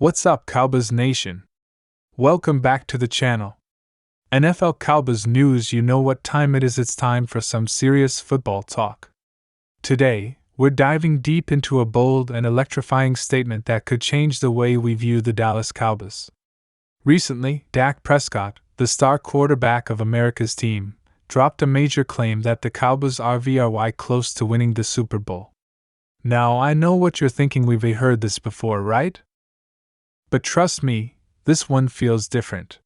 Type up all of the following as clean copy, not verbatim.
What's up, Cowboys Nation? Welcome back to the channel. NFL Cowboys news, you know what time it is. It's time for some serious football talk. Today, we're diving deep into a bold and electrifying statement that could change the way we view the Dallas Cowboys. Recently, Dak Prescott, the star quarterback of America's team, dropped a major claim that the Cowboys are very close to winning the Super Bowl. Now, I know what you're thinking. We've heard this before, right? But trust me, this one feels different.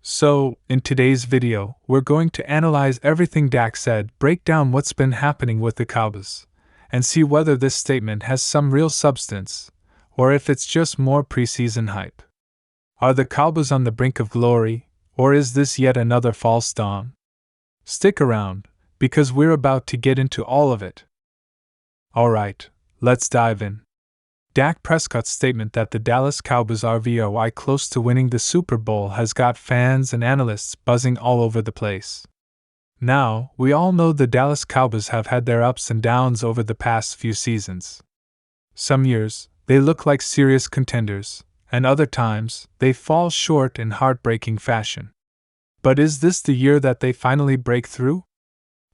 So, in today's video, we're going to analyze everything Dak said, break down what's been happening with the Cowboys, and see whether this statement has some real substance, or if it's just more preseason hype. Are the Cowboys on the brink of glory, or is this yet another false dawn? Stick around, because we're about to get into all of it. Alright, let's dive in. Dak Prescott's statement that the Dallas Cowboys are very close to winning the Super Bowl has got fans and analysts buzzing all over the place. Now, we all know the Dallas Cowboys have had their ups and downs over the past few seasons. Some years, they look like serious contenders, and other times, they fall short in heartbreaking fashion. But is this the year that they finally break through?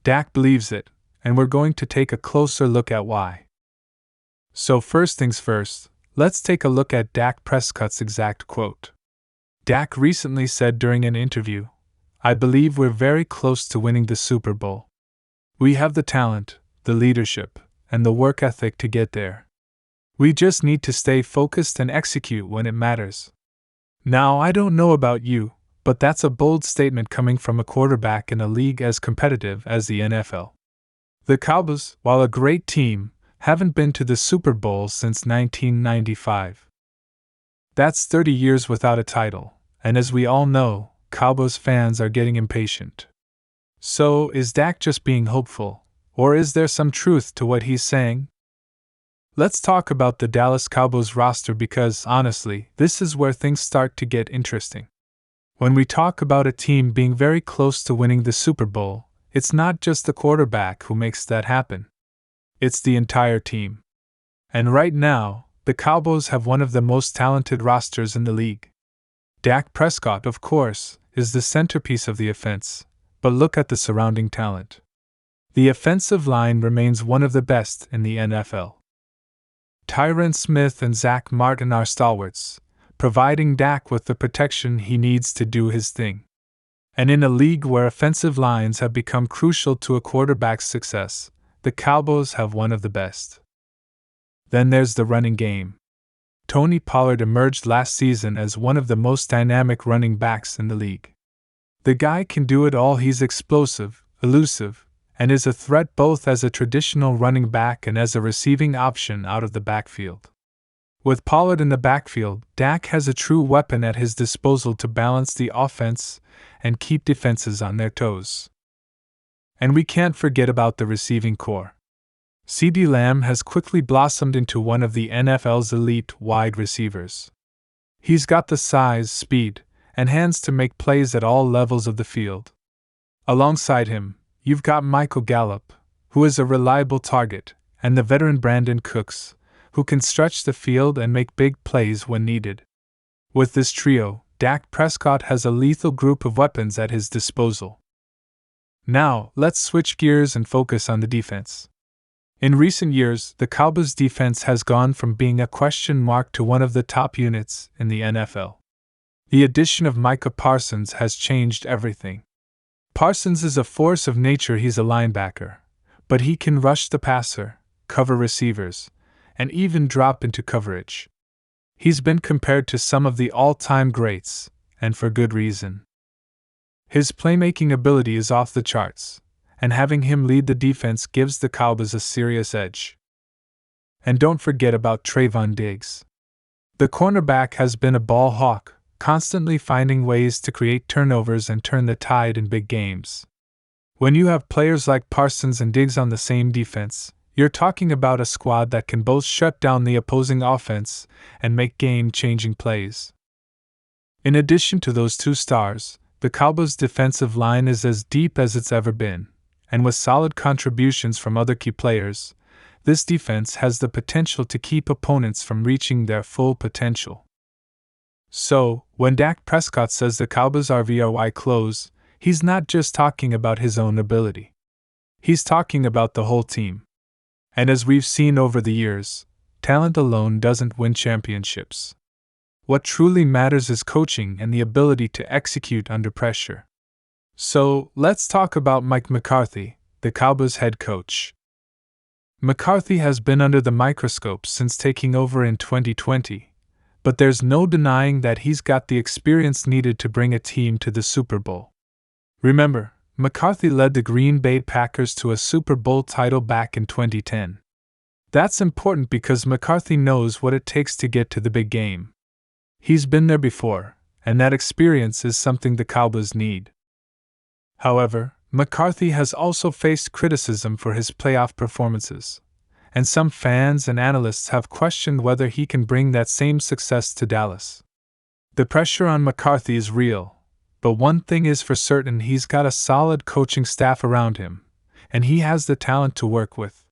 Dak believes it, and we're going to take a closer look at why. So first things first, let's take a look at Dak Prescott's exact quote. Dak recently said during an interview, "I believe we're very close to winning the Super Bowl. We have the talent, the leadership, and the work ethic to get there. We just need to stay focused and execute when it matters." Now, I don't know about you, but that's a bold statement coming from a quarterback in a league as competitive as the NFL. The Cowboys, while a great team, haven't been to the Super Bowl since 1995. That's 30 years without a title, and as we all know, Cowboys fans are getting impatient. So, is Dak just being hopeful, or is there some truth to what he's saying? Let's talk about the Dallas Cowboys roster because, honestly, this is where things start to get interesting. When we talk about a team being very close to winning the Super Bowl, it's not just the quarterback who makes that happen. It's the entire team. And right now, the Cowboys have one of the most talented rosters in the league. Dak Prescott, of course, is the centerpiece of the offense, but look at the surrounding talent. The offensive line remains one of the best in the NFL. Tyron Smith and Zach Martin are stalwarts, providing Dak with the protection he needs to do his thing. And in a league where offensive lines have become crucial to a quarterback's success, the Cowboys have one of the best. Then there's the running game. Tony Pollard emerged last season as one of the most dynamic running backs in the league. The guy can do it all. He's explosive, elusive, and is a threat both as a traditional running back and as a receiving option out of the backfield. With Pollard in the backfield, Dak has a true weapon at his disposal to balance the offense and keep defenses on their toes. And we can't forget about the receiving core. CeeDee Lamb has quickly blossomed into one of the NFL's elite wide receivers. He's got the size, speed, and hands to make plays at all levels of the field. Alongside him, you've got Michael Gallup, who is a reliable target, and the veteran Brandon Cooks, who can stretch the field and make big plays when needed. With this trio, Dak Prescott has a lethal group of weapons at his disposal. Now, let's switch gears and focus on the defense. In recent years, the Cowboys' defense has gone from being a question mark to one of the top units in the NFL. The addition of Micah Parsons has changed everything. Parsons is a force of nature. He's a linebacker, but he can rush the passer, cover receivers, and even drop into coverage. He's been compared to some of the all-time greats, and for good reason. His playmaking ability is off the charts, and having him lead the defense gives the Cowboys a serious edge. And don't forget about Trevon Diggs. The cornerback has been a ball hawk, constantly finding ways to create turnovers and turn the tide in big games. When you have players like Parsons and Diggs on the same defense, you're talking about a squad that can both shut down the opposing offense and make game-changing plays. In addition to those two stars, the Cowboys' defensive line is as deep as it's ever been, and with solid contributions from other key players, this defense has the potential to keep opponents from reaching their full potential. So, when Dak Prescott says the Cowboys are very close, he's not just talking about his own ability. He's talking about the whole team. And as we've seen over the years, talent alone doesn't win championships. What truly matters is coaching and the ability to execute under pressure. So, let's talk about Mike McCarthy, the Cowboys head coach. McCarthy has been under the microscope since taking over in 2020, but there's no denying that he's got the experience needed to bring a team to the Super Bowl. Remember, McCarthy led the Green Bay Packers to a Super Bowl title back in 2010. That's important because McCarthy knows what it takes to get to the big game. He's been there before, and that experience is something the Cowboys need. However, McCarthy has also faced criticism for his playoff performances, and some fans and analysts have questioned whether he can bring that same success to Dallas. The pressure on McCarthy is real, but one thing is for certain: he's got a solid coaching staff around him, and he has the talent to work with.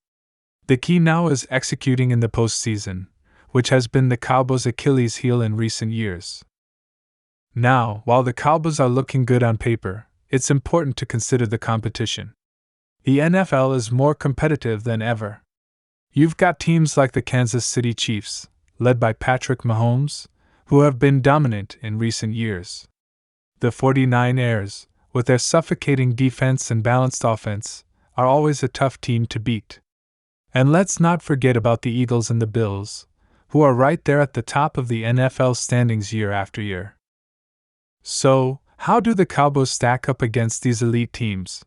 The key now is executing in the postseason, which has been the Cowboys' Achilles heel in recent years. Now, while the Cowboys are looking good on paper, it's important to consider the competition. The NFL is more competitive than ever. You've got teams like the Kansas City Chiefs, led by Patrick Mahomes, who have been dominant in recent years. The 49ers, with their suffocating defense and balanced offense, are always a tough team to beat. And let's not forget about the Eagles and the Bills, who are right there at the top of the NFL standings year after year. So, how do the Cowboys stack up against these elite teams?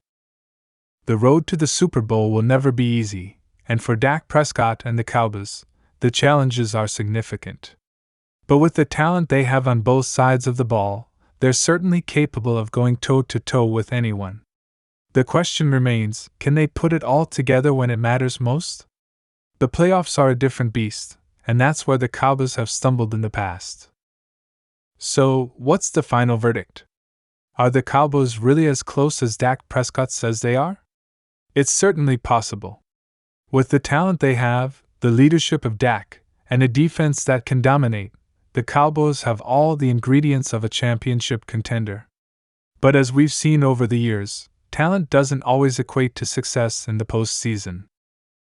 The road to the Super Bowl will never be easy, and for Dak Prescott and the Cowboys, the challenges are significant. But with the talent they have on both sides of the ball, they're certainly capable of going toe-to-toe with anyone. The question remains, can they put it all together when it matters most? The playoffs are a different beast, and that's where the Cowboys have stumbled in the past. So, what's the final verdict? Are the Cowboys really as close as Dak Prescott says they are? It's certainly possible. With the talent they have, the leadership of Dak, and a defense that can dominate, the Cowboys have all the ingredients of a championship contender. But as we've seen over the years, talent doesn't always equate to success in the postseason.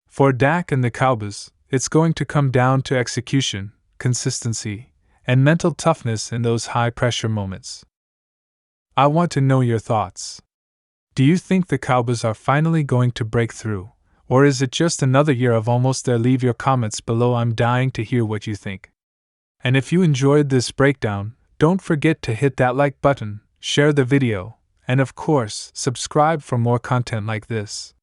For Dak and the Cowboys, it's going to come down to execution, consistency, and mental toughness in those high-pressure moments. I want to know your thoughts. Do you think the Cowboys are finally going to break through, or is it just another year of almost there? Leave your comments below. I'm dying to hear what you think. And if you enjoyed this breakdown, don't forget to hit that like button, share the video, and of course, subscribe for more content like this.